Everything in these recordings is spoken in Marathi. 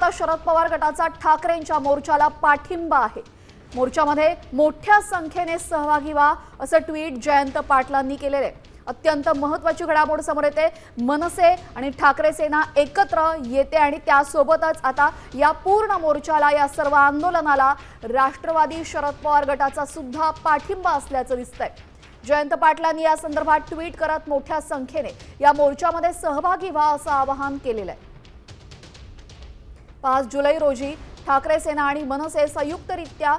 आता शरद पवार गटाचा ठाकरेंच्या मोर्चाला पाठिंबा आहे। मोर्चामध्ये मोठ्या संख्येने सहभागी व्हा असं ट्विट जयंत पाटलांनी केलेले आहे। अत्यंत महत्त्वाची घडामोड समोर येते। मनसे आणि ठाकरे सेना एकत्र येते आणि त्यासोबतच आता या पूर्ण मोर्चाला, या सर्व आंदोलनाला राष्ट्रवादी शरद पवार गटाचा सुद्धा पाठिंबा असल्याचं दिसतंय। जयंत पाटलांनी या संदर्भात ट्विट करत मोठ्या संख्येने या मोर्चामध्ये सहभागी व्हा असं आवाहन केलेलं आहे। 5 जुलै रोजी ठाकरे सेना आणि मनसे संयुक्तरित्या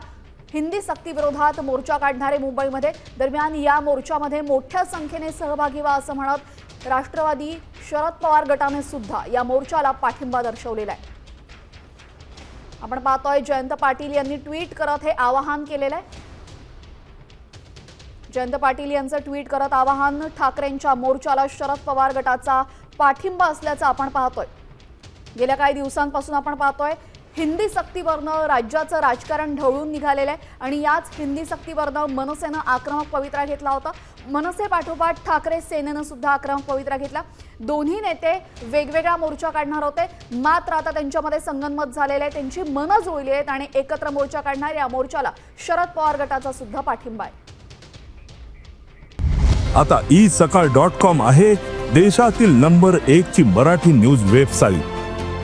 हिंदी सक्ती विरोधात मोर्चा काढणारे मुंबईमध्ये। दरम्यान या मोर्चामध्ये मोठ्या संख्येने सहभागी व्हा असं म्हणत राष्ट्रवादी शरद पवार गटाने सुद्धा या मोर्चाला पाठिंबा दर्शवलेला आहे। आपण पाहतोय जयंत पाटील यांनी ट्विट करत हे आवाहन केलेलं आहे। जयंत पाटील यांचं ट्विट करत आवाहन, ठाकरेंच्या मोर्चाला शरद पवार गटाचा पाठिंबा असल्याचं आपण पाहतोय। गेल्या काही दिवसांपासून आपण पाहतोय हिंदी सक्तीवरनं राज्याचं राजकारण ढवळून निघालेलं आहे आणि याच हिंदी सक्तीवरनं मनसेनं आक्रमक पवित्रा घेतला होता। मनसे पाठोपाठ ठाकरे सेनेनं सुद्धा आक्रमक पवित्रा घेतला। दोन्ही नेते वेगवेगळा मोर्चा काढणार होते, मात्र आता त्यांच्यामध्ये संगनमत झालेलं आहे, त्यांची मनं जुळली आहेत आणि एकत्र मोर्चा काढणार। या मोर्चाला शरद पवार गटाचा सुद्धा पाठिंबा आहे। आता isakal.com आहे देशातील नंबर 1 ची मराठी न्यूज वेबसाईट।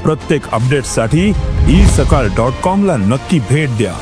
प्रत्येक अपडेटसाठी isakal.com ला नक्की भेट द्या।